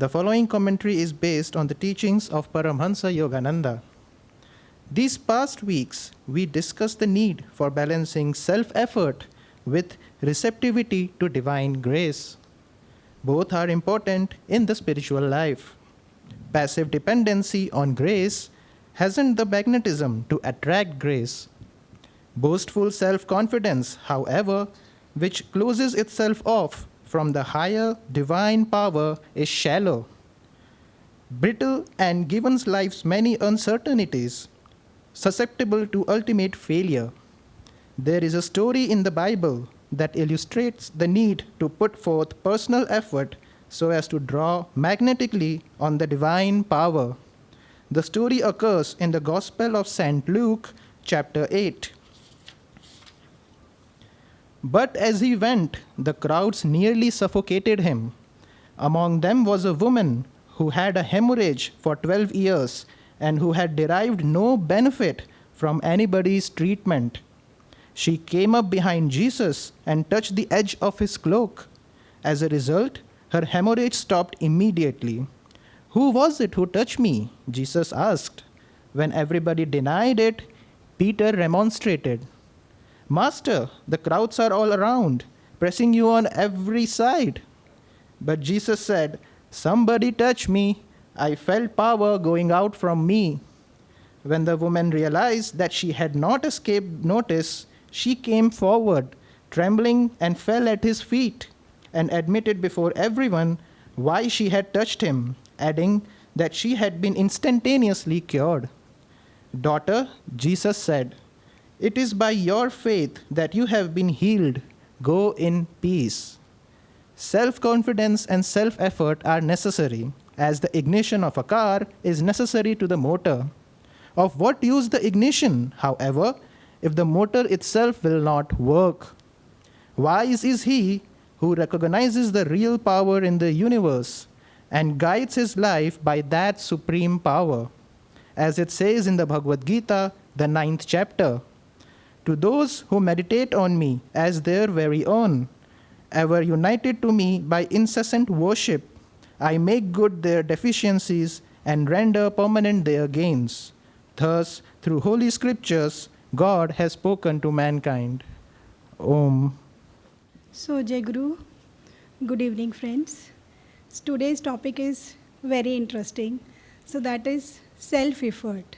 The following commentary is based on the teachings of Paramhansa Yogananda. These past weeks, we discussed the need for balancing self-effort with receptivity to divine grace. Both are important in the spiritual life. Passive dependency on grace hasn't the magnetism to attract grace. Boastful self-confidence, however, which closes itself off from the higher divine power, is shallow, brittle, and given life's many uncertainties, susceptible to ultimate failure. There is a story in the Bible that illustrates the need to put forth personal effort so as to draw magnetically on the divine power. The story occurs in the Gospel of St. Luke, chapter 8. But as he went, the crowds nearly suffocated him. Among them was a woman who had a hemorrhage for 12 years and who had derived no benefit from anybody's treatment. She came up behind Jesus and touched the edge of his cloak. As a result, her hemorrhage stopped immediately. "Who was it who touched me?" Jesus asked. When everybody denied it, Peter remonstrated. "Master, the crowds are all around, pressing you on every side." But Jesus said, "Somebody touched me. I felt power going out from me." When the woman realized that she had not escaped notice, she came forward, trembling, and fell at his feet, and admitted before everyone why she had touched him, adding that she had been instantaneously cured. "Daughter," Jesus said, "it is by your faith that you have been healed. Go in peace." Self-confidence and self-effort are necessary, as the ignition of a car is necessary to the motor. Of what use the ignition, however, if the motor itself will not work? Wise is he who recognizes the real power in the universe and guides his life by that supreme power. As it says in the Bhagavad Gita, the 9th chapter, "To those who meditate on me as their very own, ever united to me by incessant worship, I make good their deficiencies and render permanent their gains. Thus, through holy scriptures, God has spoken to mankind." Om. So, Jai Guru, good evening, friends. Today's topic is very interesting. So, that is self-effort.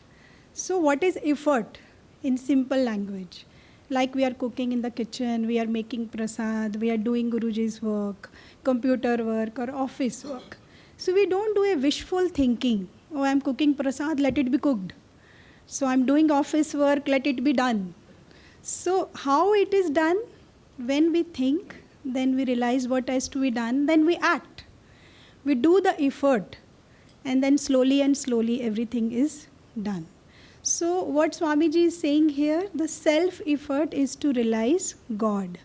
So, what is effort in simple language? Like we are cooking in the kitchen, we are making prasad, we are doing Guruji's work, computer work, or office work. So, we don't do a wishful thinking. "Oh, I'm cooking prasad, let it be cooked. So, I'm doing office work, let it be done." So, how it is done? When we think, then we realize what has to be done, then we act. We do the effort, and then slowly and slowly everything is done. So what Swamiji is saying here, the self-effort is to realize God.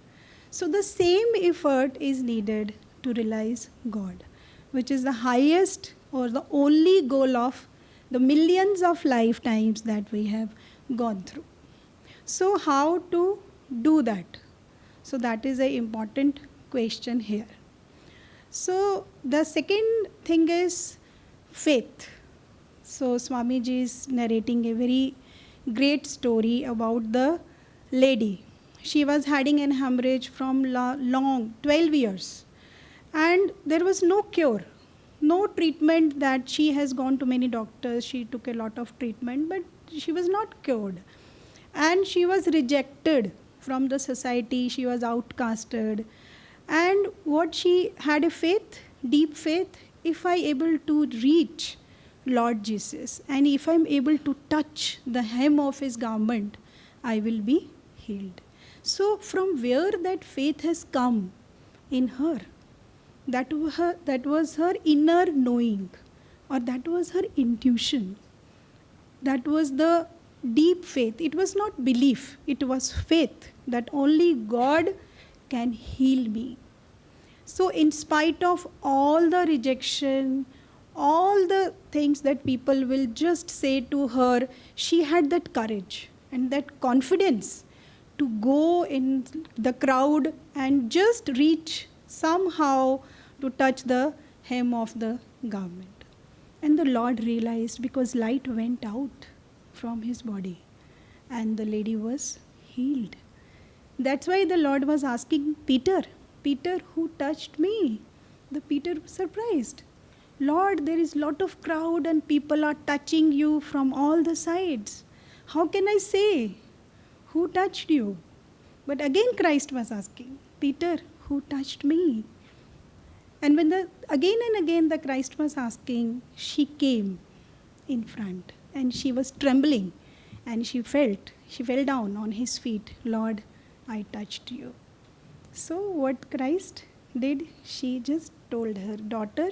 So the same effort is needed to realize God, which is the highest or the only goal of the millions of lifetimes that we have gone through. So how to do that? So that is an important question here. So the second thing is faith. So Swamiji is narrating a very great story about the lady. She was having an hemorrhage from long 12 years, and there was no cure, no treatment. That she has gone to many doctors, she took a lot of treatment, but she was not cured, and she was rejected from the society. She was outcasted. And what she had a faith, deep faith, if I able to reach Lord Jesus, and if I'm able to touch the hem of his garment, I will be healed. So from where that faith has come in her, that was her inner knowing, or that was her intuition. That was the deep faith. It was not belief, it was faith that only God can heal me. So in spite of all the rejection, all the things that people will just say to her, she had that courage and that confidence to go in the crowd and just reach somehow to touch the hem of the garment. And the Lord realized, because light went out from his body and the lady was healed. That's why the Lord was asking Peter, Peter, who touched me? The Peter was surprised. Lord, there is lot of crowd and people are touching you from all the sides. How can I say who touched you? But again Christ was asking, Peter, who touched me? And when again and again the Christ was asking, she came in front and she was trembling and she fell down on his feet. Lord, I touched you. So what Christ did, she just told her, daughter,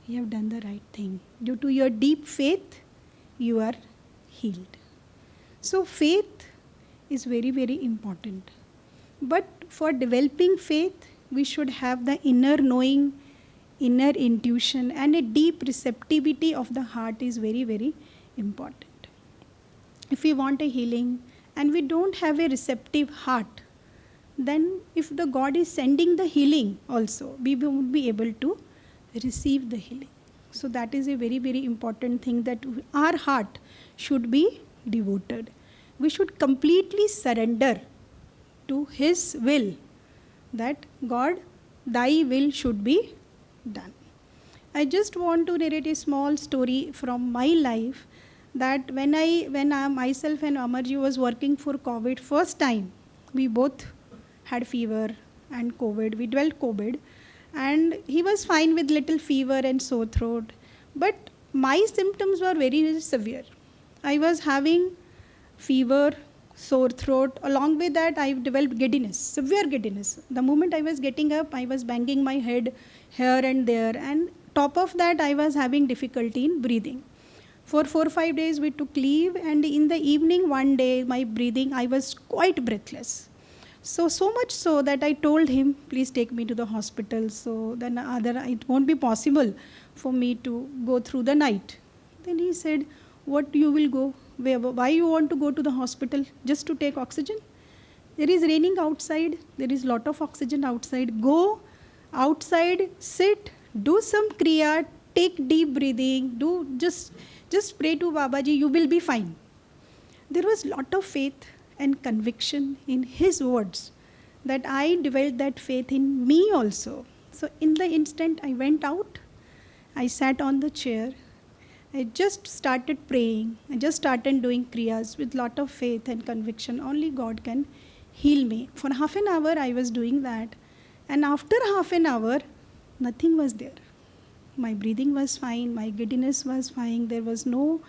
you have done the right thing. Due to your deep faith, you are healed. So faith is very, very important. But for developing faith, we should have the inner knowing, inner intuition, and a deep receptivity of the heart is very, very important. If we want a healing and we don't have a receptive heart, then if the God is sending the healing also, we won't be able to receive the healing. So that is a very, very important thing, that our heart should be devoted. We should completely surrender to His will, that God, thy will should be done. I just want to narrate a small story from my life, that when I myself and Amarji was working for COVID first time, we both had fever and COVID. We developed COVID and he was fine with little fever and sore throat. But my symptoms were very, very severe. I was having fever, sore throat. Along with that, I developed giddiness, severe giddiness. The moment I was getting up, I was banging my head here and there. And top of that, I was having difficulty in breathing. For 4 or 5 days, we took leave. And in the evening, one day, my breathing, I was quite breathless. So much so that I told him, please take me to the hospital. So then it won't be possible for me to go through the night. Then he said, what you will go? Why you want to go to the hospital? Just to take oxygen? There is raining outside. There is lot of oxygen outside. Go outside, sit, do some kriya, take deep breathing, just pray to Babaji, you will be fine. There was lot of faith and conviction in his words, that I developed that faith in me also. So in the instant I went out, I sat on the chair, I just started praying, I just started doing kriyas with lot of faith and conviction. Only God can heal me. For half an hour I was doing that, and after half an hour, nothing was there. My breathing was fine, my giddiness was fine, there was no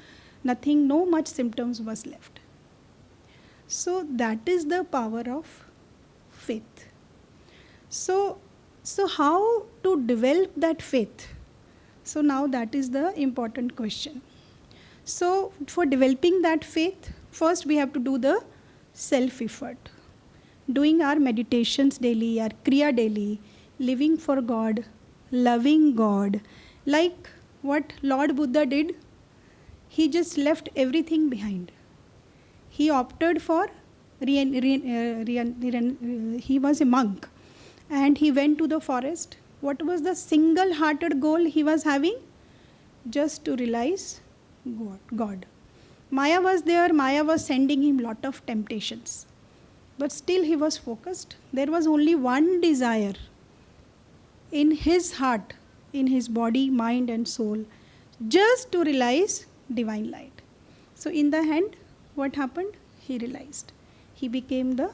much symptoms was left. So that is the power of faith. So how to develop that faith? So now that is the important question. So for developing that faith, first we have to do the self-effort. Doing our meditations daily, our kriya daily, living for God, loving God. Like what Lord Buddha did, he just left everything behind. He opted for, he was a monk and he went to the forest. What was the single-hearted goal he was having? Just to realize God. Maya was there, Maya was sending him lot of temptations. But still he was focused. There was only one desire in his heart, in his body, mind and soul, just to realize divine light. So in the end, what happened? He realized. He became the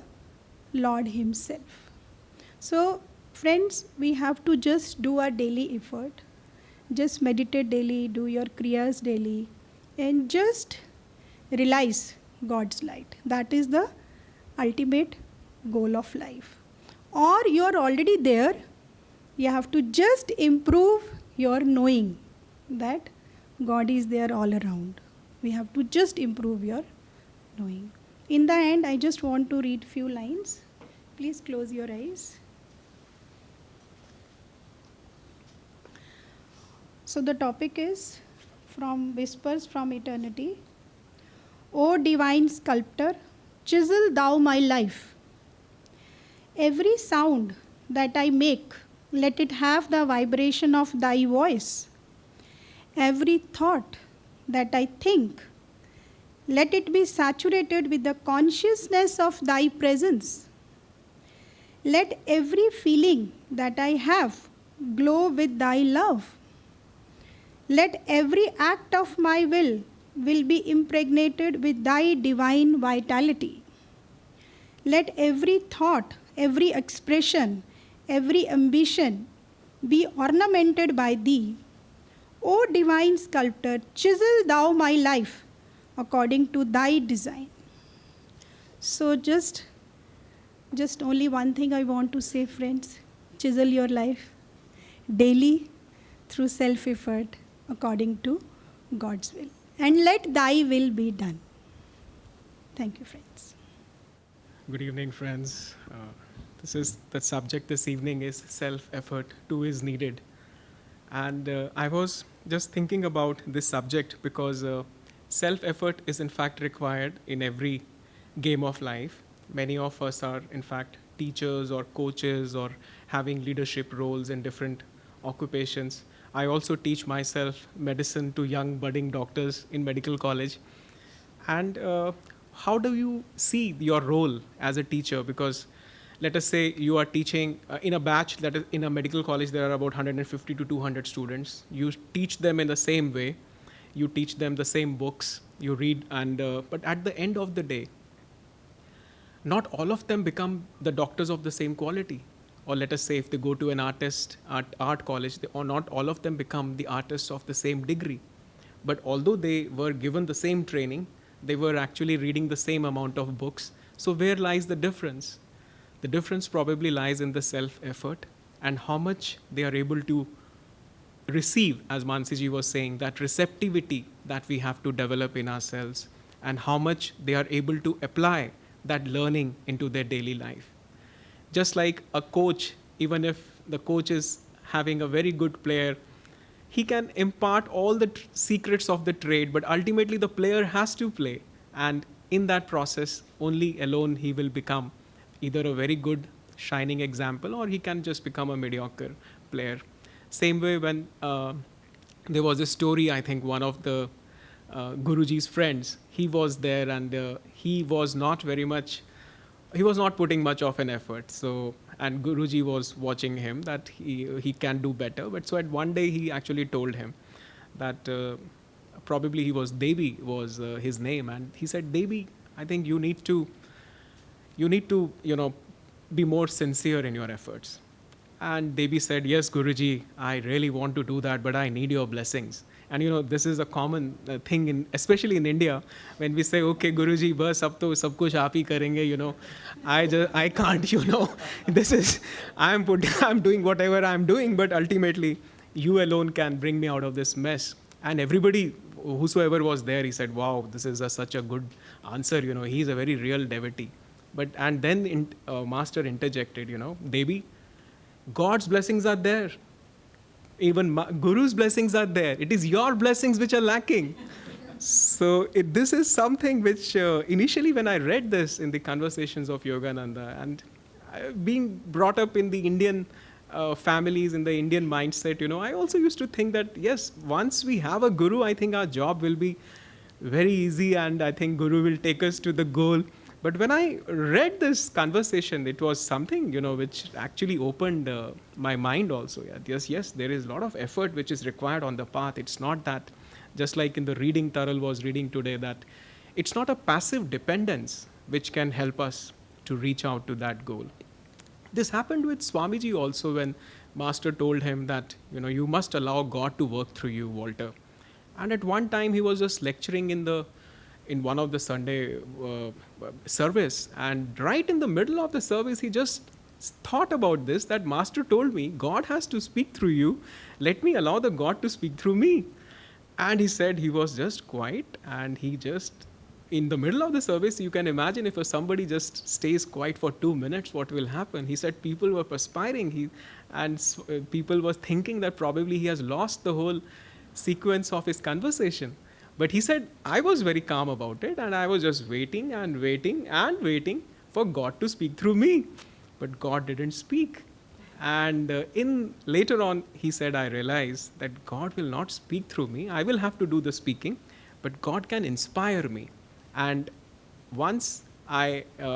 Lord himself. So friends, we have to just do our daily effort. Just meditate daily, do your kriyas daily, and just realize God's light. That is the ultimate goal of life. Or you are already there, you have to just improve your knowing that God is there all around. We have to just improve your knowing. In the end, I just want to read few lines. Please close your eyes. So the topic is from Whispers from Eternity. O divine sculptor, chisel thou my life. Every sound that I make, let it have the vibration of thy voice. every thought that I think, let it be saturated with the consciousness of thy presence. Let every feeling that I have glow with thy love. Let every act of my will be impregnated with thy divine vitality. Let every thought, every expression, every ambition be ornamented by thee. O divine sculptor, chisel thou my life according to thy design. So just only one thing I want to say, friends. Chisel your life daily through self-effort according to God's will. And let thy will be done. Thank you, friends. Good evening, friends. This is the subject this evening is self-effort too is needed. And I was just thinking about this subject because self-effort is in fact required in every game of life. Many of us are in fact teachers or coaches or having leadership roles in different occupations. I also teach myself medicine to young budding doctors in medical college. And how do you see your role as a teacher? Because let us say you are teaching in a batch that is in a medical college, there are about 150 to 200 students. You teach them in the same way. You teach them the same books. You read, and but at the end of the day, not all of them become the doctors of the same quality. Or let us say if they go to an art college, or not all of them become the artists of the same degree. But although they were given the same training, they were actually reading the same amount of books. So where lies the difference? The difference probably lies in the self-effort and how much they are able to receive, as Mansiji was saying, that receptivity that we have to develop in ourselves, and how much they are able to apply that learning into their daily life. Just like a coach, even if the coach is having a very good player, he can impart all the secrets of the trade, but ultimately the player has to play. And in that process, only alone he will become either a very good shining example or he can just become a mediocre player. Same way when there was a story, I think one of the Guruji's friends, he was there and he was not putting much of an effort. So, and Guruji was watching him that he can do better. But so at one day he actually told him that probably he was Devi was his name, and he said, Devi, I think you need to be more sincere in your efforts. And Devi said, yes, Guruji, I really want to do that, but I need your blessings. And this is a common thing, especially in India, when we say, okay, Guruji, bas ab to sab kuch aap hi karenge, I can't, I'm doing whatever I'm doing, but ultimately you alone can bring me out of this mess. And everybody, whosoever was there, he said, wow, this is such a good answer, he's a very real devotee. And then Master interjected, Devi, God's blessings are there. Even Guru's blessings are there. It is your blessings which are lacking. So this is something which initially when I read this in the conversations of Yogananda, and being brought up in the Indian families, in the Indian mindset, I also used to think that, yes, once we have a Guru, I think our job will be very easy and I think Guru will take us to the goal. But when I read this conversation, it was something, which actually opened my mind also. Yeah. Yes, there is a lot of effort which is required on the path. It's not that, just like in the reading Taral was reading today, that it's not a passive dependence which can help us to reach out to that goal. This happened with Swamiji also when Master told him that, you must allow God to work through you, Walter. And at one time he was just lecturing in one of the Sunday service, and right in the middle of the service he just thought about this, that Master told me God has to speak through you, let me allow the God to speak through me. And he said he was just quiet, and he just, in the middle of the service, you can imagine if somebody just stays quiet for 2 minutes, what will happen? He said people were perspiring, people were thinking that probably he has lost the whole sequence of his conversation. But he said, I was very calm about it, and I was just waiting and waiting and waiting for God to speak through me. But God didn't speak. And in later on, he said, I realized that God will not speak through me. I will have to do the speaking, but God can inspire me. And once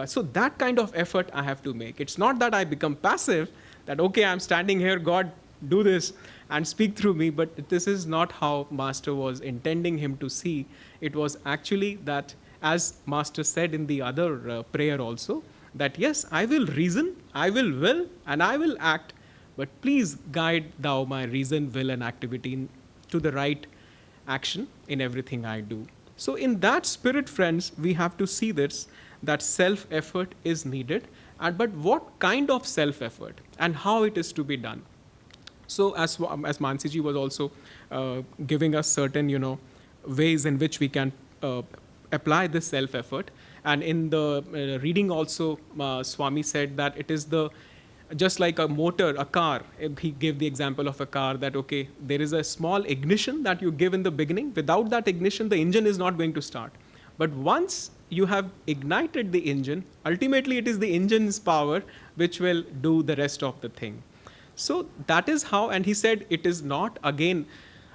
so that kind of effort I have to make. It's not that I become passive, that, okay, I'm standing here, God, do this and speak through me. But this is not how Master was intending him to see. It was actually that, as Master said in the other prayer also, that yes, I will reason, I will, and I will act, but please guide thou my reason, will, and activity to the right action in everything I do. So in that spirit, friends, we have to see this, that self-effort is needed, but what kind of self-effort and how it is to be done. So as Mansiji was also giving us certain, ways in which we can apply this self-effort. And in the reading also, Swami said that it is just like a motor, a car. He gave the example of a car that, okay, there is a small ignition that you give in the beginning. Without that ignition, the engine is not going to start. But once you have ignited the engine, ultimately it is the engine's power which will do the rest of the thing. So that is how, and he said it is not, again,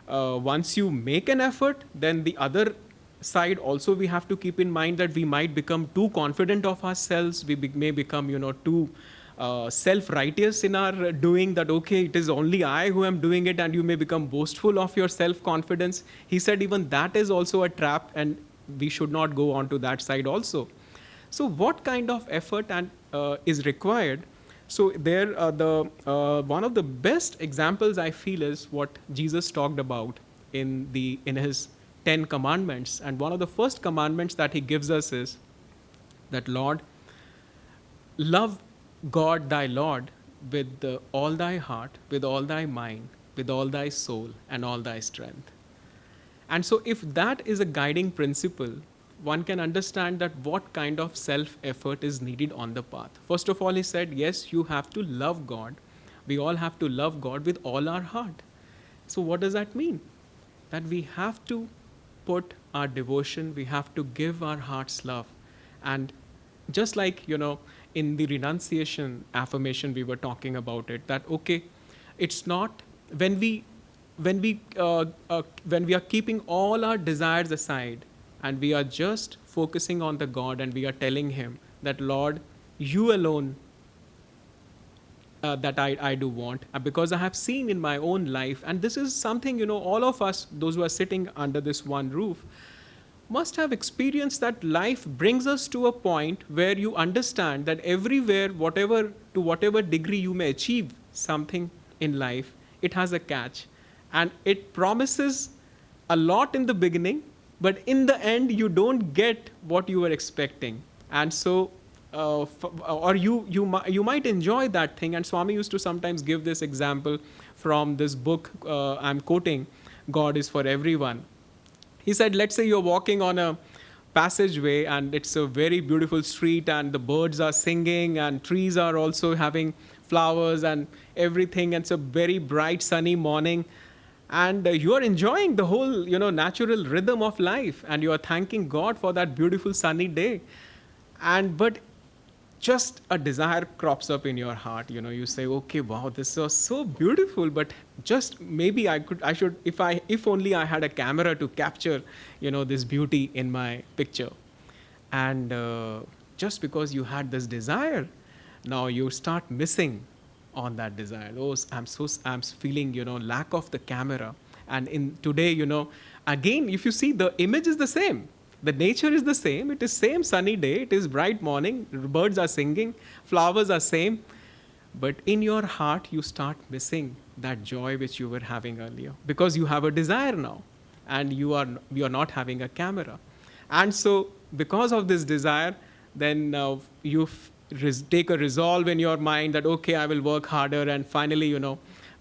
once you make an effort, then the other side also we have to keep in mind that we might become too confident of ourselves. We may become, too self-righteous in our doing, that, okay, it is only I who am doing it, and you may become boastful of your self-confidence. He said even that is also a trap, and we should not go on to that side also. So what kind of effort is required? So there, one of the best examples I feel is what Jesus talked about in his 10 commandments. And one of the first commandments that he gives us is that, Lord, love God thy Lord with all thy heart, with all thy mind, with all thy soul, and all thy strength. And so if that is a guiding principle, one can understand that what kind of self-effort is needed on the path. First of all, he said, yes, you have to love God. We all have to love God with all our heart. So what does that mean? That we have to put our devotion, we have to give our hearts love. And just like, in the renunciation affirmation we were talking about it, that, okay, it's not when we are keeping all our desires aside, and we are just focusing on the God, and we are telling him that, Lord, you alone that I do want, because I have seen in my own life, and this is something, all of us, those who are sitting under this one roof, must have experienced, that life brings us to a point where you understand that everywhere, to whatever degree you may achieve something in life, it has a catch. And it promises a lot in the beginning, but in the end, you don't get what you were expecting. And so, or you might enjoy that thing. And Swami used to sometimes give this example from this book I'm quoting, God is for Everyone. He said, let's say you're walking on a passageway, and it's a very beautiful street, and the birds are singing, and trees are also having flowers and everything. And it's a very bright, sunny morning. And you are enjoying the whole, natural rhythm of life, and you are thanking God for that beautiful sunny day. But just a desire crops up in your heart. You say, okay, wow, this was so beautiful, but just maybe I should, if only I had a camera to capture, this beauty in my picture. And just because you had this desire, now you start missing on that desire. Oh, I'm feeling, lack of the camera. And in today, again, if you see, the image is the same. The nature is the same. It is same sunny day. It is bright morning. Birds are singing. Flowers are same. But in your heart, you start missing that joy which you were having earlier, because you have a desire now, and you are not having a camera. And so because of this desire, then you take a resolve in your mind that, okay, I will work harder, and finally,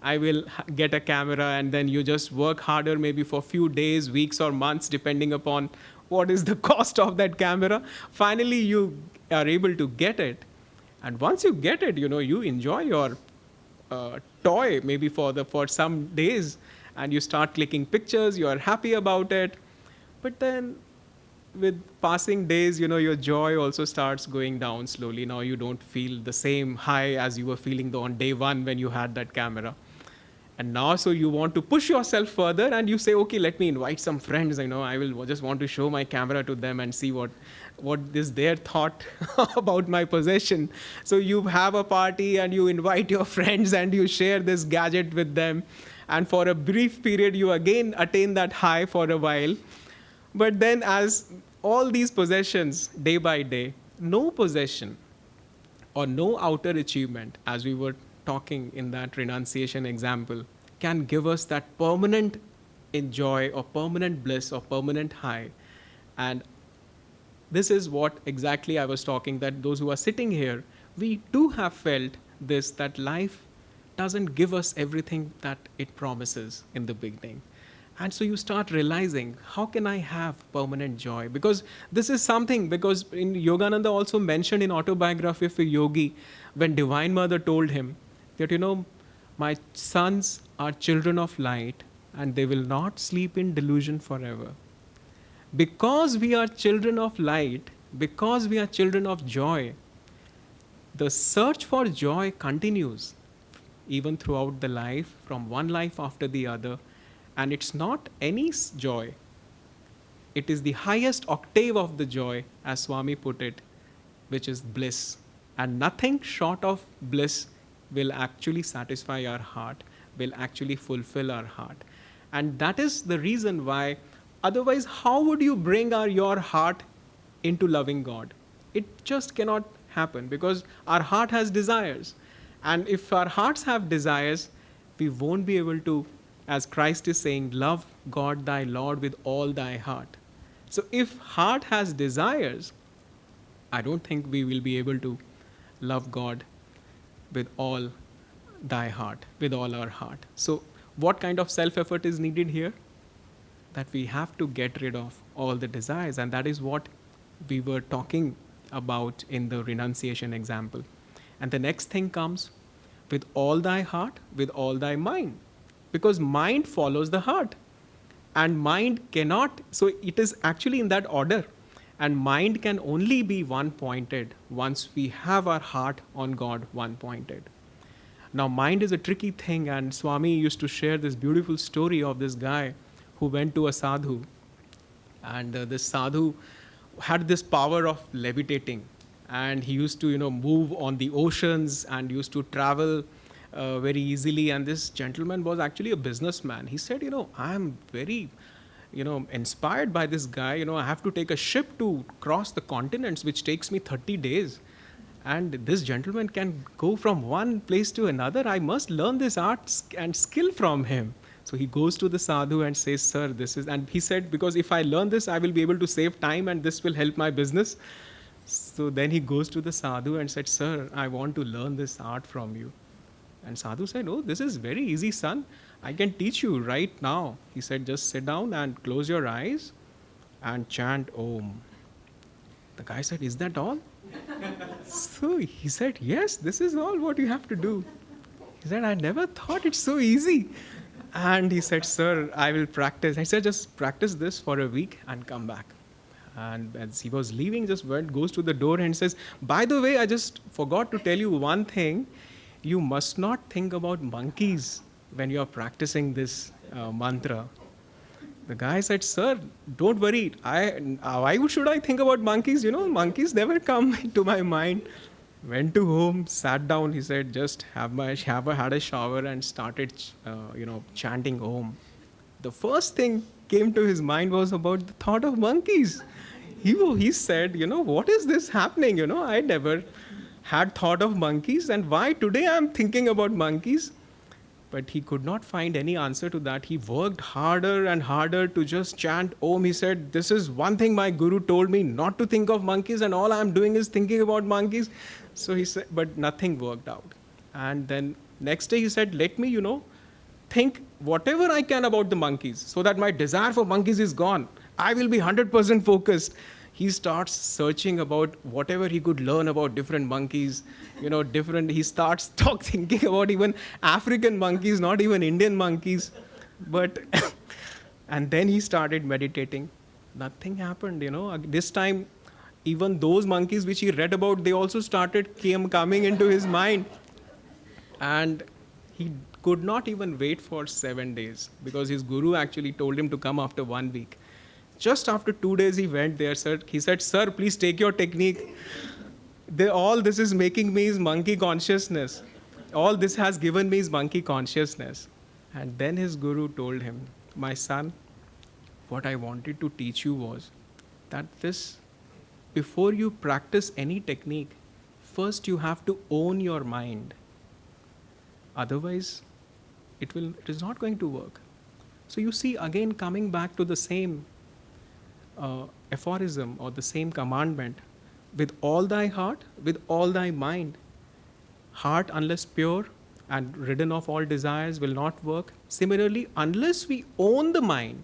I will get a camera. And then you just work harder, maybe for a few days, weeks, or months, depending upon what is the cost of that camera. Finally, you are able to get it. And once you get it, you enjoy your toy maybe for some days, and you start clicking pictures, you are happy about it. But then with passing days, your joy also starts going down slowly. Now you don't feel the same high as you were feeling on day one when you had that camera. And now, so you want to push yourself further, and you say, okay, let me invite some friends. I will just want to show my camera to them and see what is their thought about my possession. So you have a party and you invite your friends and you share this gadget with them. And for a brief period, you again attain that high for a while. But then, as all these possessions, day by day, no possession or no outer achievement, as we were talking in that renunciation example, can give us that permanent joy or permanent bliss or permanent high. And this is what exactly I was talking, that those who are sitting here, we do have felt this, that life doesn't give us everything that it promises in the beginning. And so you start realizing, how can I have permanent joy? Because this is something, because in Yogananda also mentioned in Autobiography of a Yogi, when Divine Mother told him that, my sons are children of light and they will not sleep in delusion forever. Because we are children of light, because we are children of joy, the search for joy continues even throughout the life, from one life after the other. And it's not any joy. It is the highest octave of the joy, as Swami put it, which is bliss. And nothing short of bliss will actually satisfy our heart, will actually fulfill our heart. And that is the reason why, otherwise, how would you bring your heart into loving God? It just cannot happen, because our heart has desires. And if our hearts have desires, we won't be able to, as Christ is saying, love God thy Lord with all thy heart. So if heart has desires, I don't think we will be able to love God with all thy heart, with all our heart. So what kind of self-effort is needed here? That we have to get rid of all the desires. And that is what we were talking about in the renunciation example. And the next thing comes, with all thy heart, with all thy mind. Because mind follows the heart. And mind cannot, so it is actually in that order. And mind can only be one-pointed once we have our heart on God one-pointed. Now, mind is a tricky thing, and Swami used to share this beautiful story of this guy who went to a sadhu. And this sadhu had this power of levitating. And he used to, move on the oceans and used to travel very easily. And this gentleman was actually a businessman. He said, I am very, inspired by this guy. I have to take a ship to cross the continents, which takes me 30 days. And this gentleman can go from one place to another. I must learn this art and skill from him. So he goes to the sadhu and says, sir, this is, and he said, because if I learn this, I will be able to save time and this will help my business. So then he goes to the sadhu and said, sir, I want to learn this art from you. And sadhu said, oh, this is very easy, son. I can teach you right now. He said, just sit down and close your eyes and chant Om. The guy said, is that all? So he said, yes, this is all what you have to do. He said, I never thought it's so easy. And he said, sir, I will practice. I said, just practice this for a week and come back. And as he was leaving, just goes to the door and says, by the way, I just forgot to tell you one thing. You must not think about monkeys when you are practicing this mantra. The guy said, sir, don't worry. Why should I think about monkeys? Monkeys never come into my mind. Went to home, sat down. He said, just had a shower and started, chanting Om. The first thing came to his mind was about the thought of monkeys. He said, what is this happening? I never had thought of monkeys, and why today I'm thinking about monkeys? But he could not find any answer to that. He worked harder and harder to just chant Om. He said, this is one thing my guru told me, not to think of monkeys, and all I'm doing is thinking about monkeys. So he said, but nothing worked out. And then next day he said, let me, think whatever I can about the monkeys, so that my desire for monkeys is gone. I will be 100% focused. He starts searching about whatever he could learn about different monkeys, he starts thinking about even African monkeys, not even Indian monkeys. But, and then he started meditating. Nothing happened, This time, even those monkeys which he read about, they also started coming into his mind. And he could not even wait for 7 days because his guru actually told him to come after 1 week. Just after 2 days, he went there, sir. He said, "Sir, please take your technique. All this is making me is monkey consciousness. All this has given me is monkey consciousness." And then his guru told him, "My son, what I wanted to teach you was that before you practice any technique, first you have to own your mind. Otherwise, it is not going to work." So you see, again, coming back to the same aphorism or the same commandment, with all thy heart, with all thy mind. Heart, unless pure and ridden of all desires, will not work. Similarly, unless we own the mind,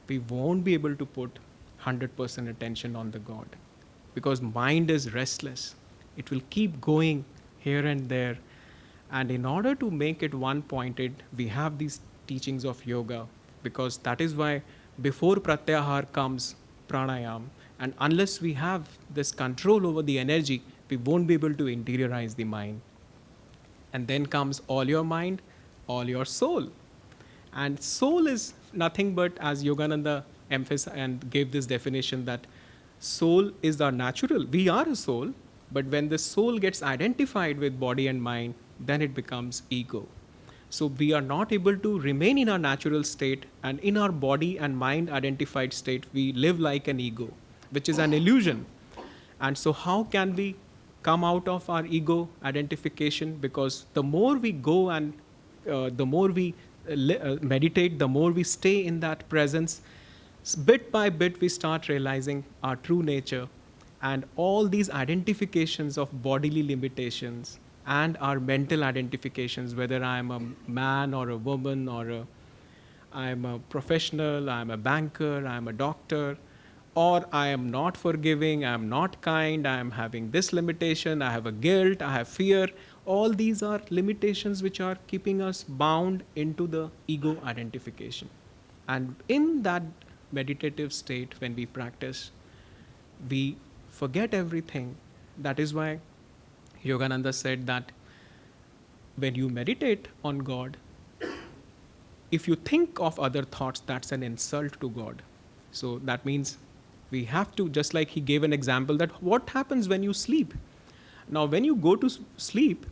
we won't be able to put 100% attention on the God. Because mind is restless. It will keep going here and there. And in order to make it one-pointed, we have these teachings of yoga. Because that is why before pratyahar comes pranayam. And unless we have this control over the energy, we won't be able to interiorize the mind. And then comes all your mind, all your soul. And soul is nothing but, as Yogananda emphasized and gave this definition, that soul is our natural. We are a soul, but when the soul gets identified with body and mind, then it becomes ego. So we are not able to remain in our natural state, and in our body and mind identified state, we live like an ego, which is an illusion. And so how can we come out of our ego identification? Because the more we go and the more we meditate, the more we stay in that presence, bit by bit we start realizing our true nature, and all these identifications of bodily limitations and our mental identifications, whether I am a man or a woman, or I am a professional, I am a banker, I am a doctor, or I am not forgiving, I am not kind, I am having this limitation, I have a guilt, I have fear. All these are limitations which are keeping us bound into the ego identification. And in that meditative state, when we practice, we forget everything. That is why Yogananda said that when you meditate on God, if you think of other thoughts, that's an insult to God. So that means we have to, just like he gave an example, that what happens when you sleep. Now, when you go to sleep,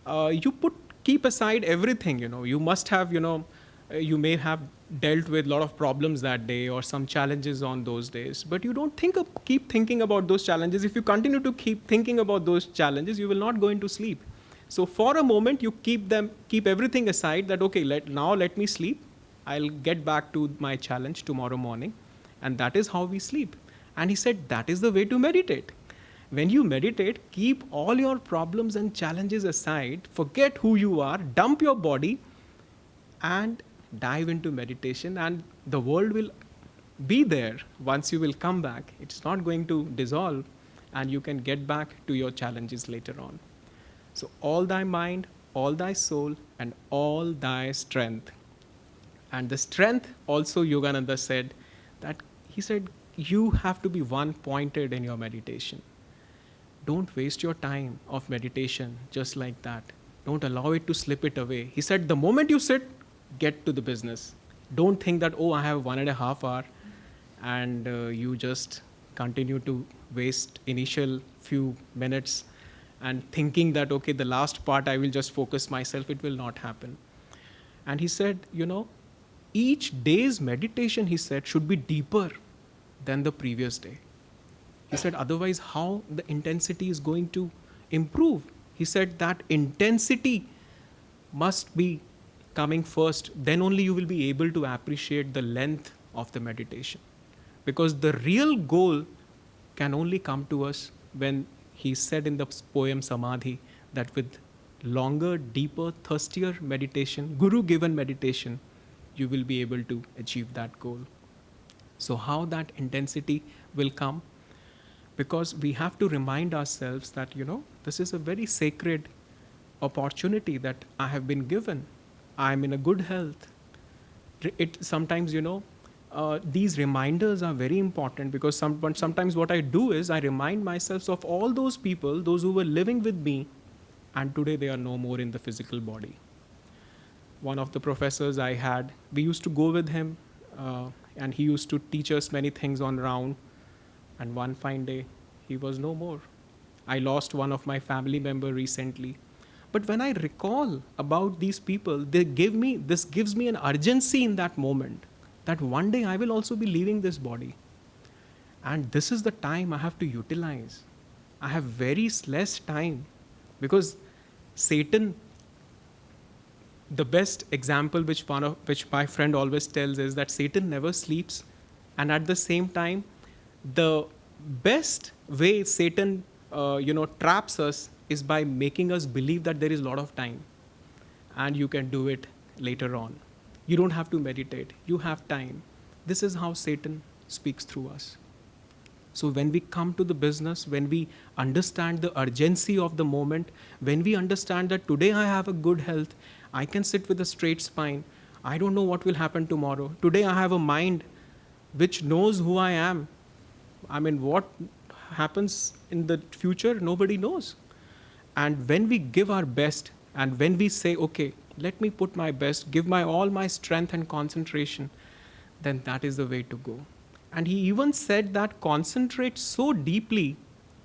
you keep aside everything. You must have, you may have dealt with a lot of problems that day or some challenges on those days, but you don't keep thinking about those challenges. If you continue to keep thinking about those challenges, you will not go into sleep. So for a moment, you keep everything aside, that okay, let me sleep. I'll get back to my challenge tomorrow morning. And that is how we sleep. And he said that is the way to meditate. When you meditate, keep all your problems and challenges aside, forget who you are, dump your body, and dive into meditation, and the world will be there once you will come back. It's not going to dissolve, and you can get back to your challenges later on. So all thy mind, all thy soul, and all thy strength. And the strength also, Yogananda said, that he said, you have to be one-pointed in your meditation. Don't waste your time of meditation just like that. Don't allow it to slip it away. He said, the moment you sit, get to the business. Don't think that, I have 1.5 hours, and you just continue to waste initial few minutes and thinking that, okay, the last part I will just focus myself. It will not happen. And he said, each day's meditation, he said, should be deeper than the previous day. He said, otherwise, how the intensity is going to improve? He said that intensity must be coming first. Then only you will be able to appreciate the length of the meditation. Because the real goal can only come to us when he said in the poem Samadhi that with longer, deeper, thirstier meditation, Guru-given meditation, you will be able to achieve that goal. So how that intensity will come? Because we have to remind ourselves that, this is a very sacred opportunity that I have been given. I am in a good health. Sometimes, these reminders are very important, because sometimes what I do is I remind myself of all those people, those who were living with me, and today they are no more in the physical body. One of the professors I had, we used to go with him, and he used to teach us many things on round. And one fine day, he was no more. I lost one of my family member recently. But when I recall about these people, this gives me an urgency in that moment, that one day I will also be leaving this body. And this is the time I have to utilize. I have very less time, because Satan, the best example which my friend always tells is that Satan never sleeps, and at the same time, the best way Satan traps us is by making us believe that there is a lot of time and you can do it later on. You don't have to meditate, you have time. This is how Satan speaks through us. So when we come to the business, when we understand the urgency of the moment, when we understand that today I have a good health, I can sit with a straight spine, I don't know what will happen tomorrow. Today I have a mind which knows who I am. I mean, what happens in the future, nobody knows. And when we give our best, and when we say, okay, let me put my best, give all my strength and concentration, then that is the way to go. And he even said that concentrate so deeply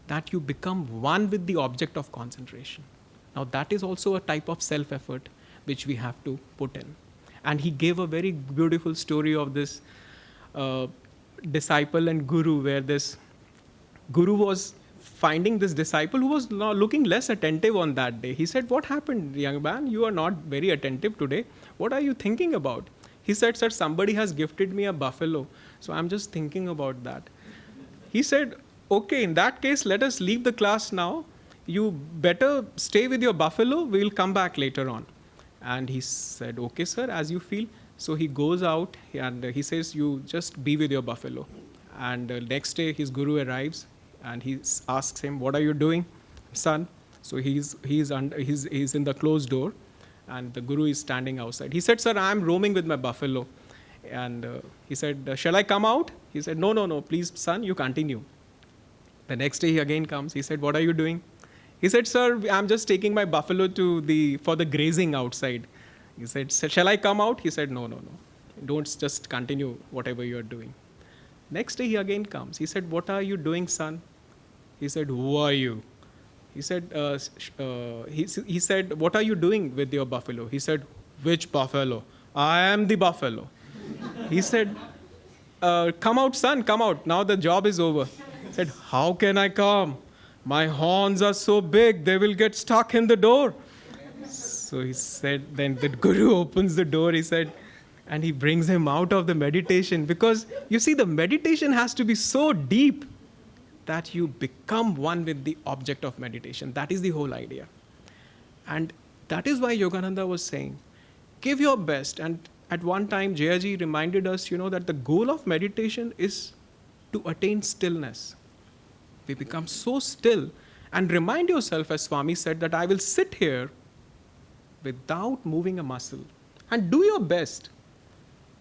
that you become one with the object of concentration. Now that is also a type of self-effort which we have to put in. And he gave a very beautiful story of this disciple and guru, where this guru was finding this disciple who was looking less attentive on that day. He said, what happened, young man? You are not very attentive today. What are you thinking about? He said, sir, somebody has gifted me a buffalo, so I'm just thinking about that. He said, okay, in that case, let us leave the class now. You better stay with your buffalo. We will come back later on. And he said, okay, sir, as you feel. So he goes out and he says, you just be with your buffalo. And next day, his guru arrives and he asks him, what are you doing, son? So he's in the closed door, and the guru is standing outside. He said, sir, I'm roaming with my buffalo. And he said, shall I come out? He said, no, please, son, you continue. The next day he again comes. He said, what are you doing? He said, sir, I'm just taking my buffalo for the grazing outside. He said, shall I come out? He said, no. Don't, just continue whatever you're doing. Next day he again comes. He said, what are you doing, son? He said, who are you? He said, he said, what are you doing with your buffalo? He said, which buffalo? I am the buffalo. He said, come out, son, come out. Now the job is over. He said, how can I come? My horns are so big, they will get stuck in the door. So he said, then the guru opens the door, he said, and he brings him out of the meditation. Because you see, the meditation has to be so deep that you become one with the object of meditation. That is the whole idea. And that is why Yogananda was saying, give your best. And at one time, Jayaji reminded us, that the goal of meditation is to attain stillness. We become so still, and remind yourself, as Swami said, that I will sit here without moving a muscle, and do your best.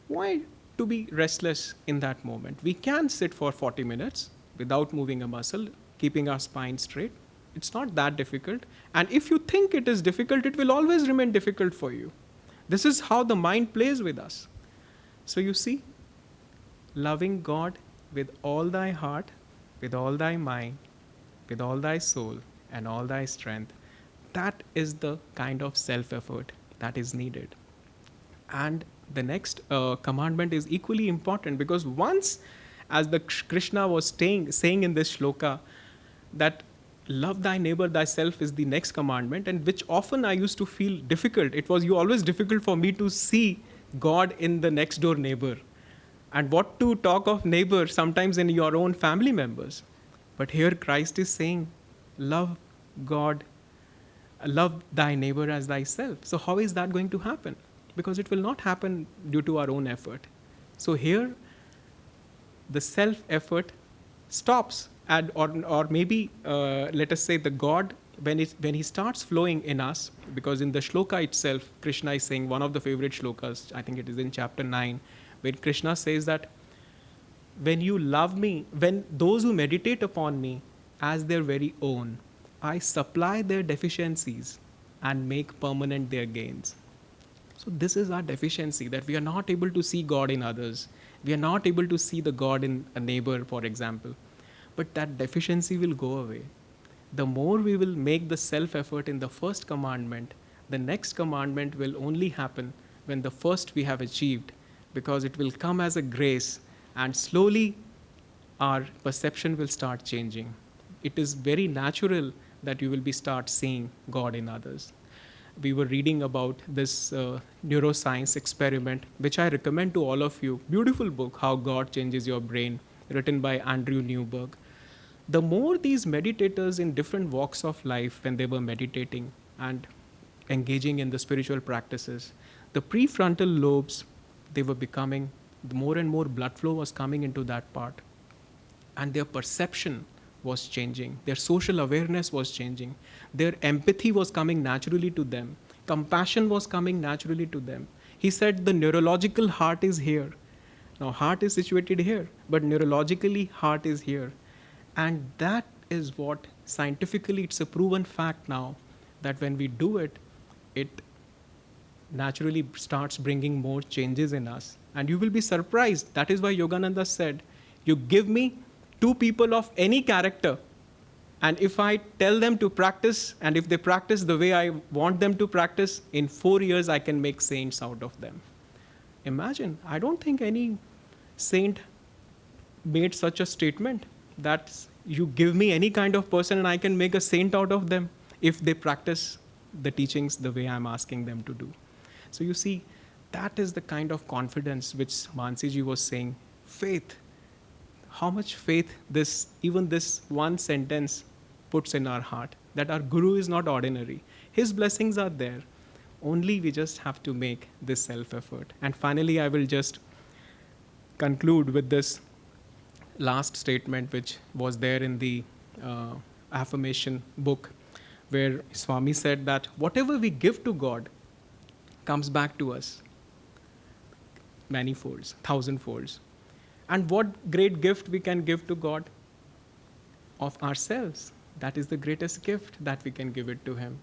Why to be restless in that moment? We can sit for 40 minutes without moving a muscle, keeping our spine straight. It's not that difficult. And if you think it is difficult, it will always remain difficult for you. This is how the mind plays with us. So you see, loving God with all thy heart, with all thy mind, with all thy soul, and all thy strength, that is the kind of self-effort that is needed. And the next commandment is equally important, because once, as the Krishna was saying in this shloka, that love thy neighbor thyself is the next commandment, and which often I used to feel difficult. It was always difficult for me to see God in the next door neighbor. And what to talk of neighbor, sometimes in your own family members. But here Christ is saying, love God, love thy neighbor as thyself. So how is that going to happen? Because it will not happen due to our own effort. So here, the self-effort stops. Or maybe, let us say, the God, when he starts flowing in us, because in the shloka itself, Krishna is saying, one of the favorite shlokas, I think it is in chapter 9, where Krishna says that when you love me, when those who meditate upon me as their very own, I supply their deficiencies and make permanent their gains. So this is our deficiency, that we are not able to see God in others. We are not able to see the God in a neighbor, for example. But that deficiency will go away. The more we will make the self-effort in the first commandment, the next commandment will only happen when the first we have achieved, because it will come as a grace, and slowly our perception will start changing. It is very natural that you will start seeing God in others. We were reading about this neuroscience experiment, which I recommend to all of you. Beautiful book, How God Changes Your Brain, written by Andrew Newberg. The more these meditators in different walks of life, when they were meditating and engaging in the spiritual practices, the prefrontal lobes, they were becoming, the more and more blood flow was coming into that part. And their perception was changing. Their social awareness was changing. Their empathy was coming naturally to them. Compassion was coming naturally to them. He said the neurological heart is here. Now, heart is situated here, but neurologically, heart is here. And that is what scientifically, it's a proven fact now, that when we do it, it naturally starts bringing more changes in us. And you will be surprised. That is why Yogananda said, you give me two people of any character, and if I tell them to practice, and if they practice the way I want them to practice, in 4 years I can make saints out of them. Imagine, I don't think any saint made such a statement, that you give me any kind of person and I can make a saint out of them if they practice the teachings the way I'm asking them to do. So you see, that is the kind of confidence which Mansi ji was saying. Faith. How much faith even this one sentence puts in our heart, that our Guru is not ordinary. His blessings are there. Only we just have to make this self-effort. And finally, I will just conclude with this last statement, which was there in the affirmation book, where Swami said that whatever we give to God comes back to us many folds, thousand-folds. And what great gift we can give to God? Of ourselves. That is the greatest gift that we can give it to Him.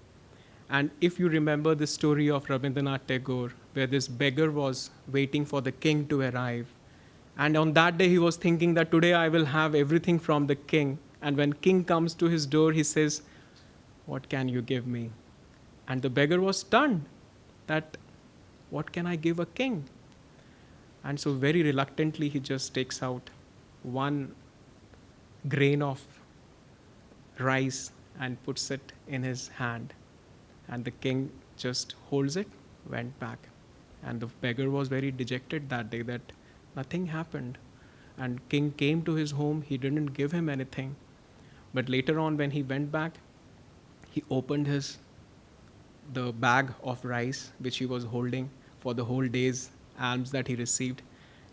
And if you remember the story of Rabindranath Tagore, where this beggar was waiting for the king to arrive. And on that day, he was thinking that today I will have everything from the king. And when king comes to his door, he says, what can you give me? And the beggar was stunned that, what can I give a king? And so very reluctantly, he just takes out one grain of rice and puts it in his hand. And the king just holds it, went back. And the beggar was very dejected that day that nothing happened. And king came to his home, he didn't give him anything. But later on, when he went back, he opened the bag of rice which he was holding for the whole day's alms that he received.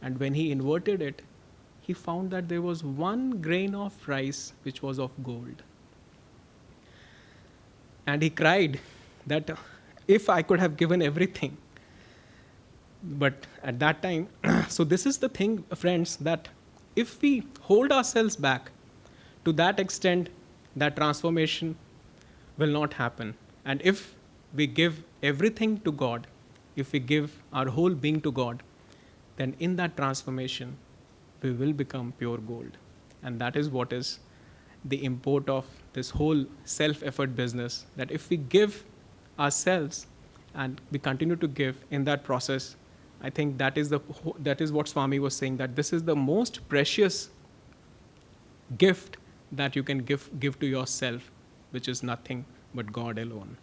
And when he inverted it, he found that there was one grain of rice which was of gold. And he cried that if I could have given everything. But at that time, so this is the thing, friends, that if we hold ourselves back to that extent, that transformation will not happen. And if we give everything to God, if we give our whole being to God, then in that transformation, we will become pure gold. And that is what is the import of this whole self-effort business, that if we give ourselves and we continue to give in that process, I think that is what Swami was saying, that this is the most precious gift that you can give to yourself, which is nothing but God alone.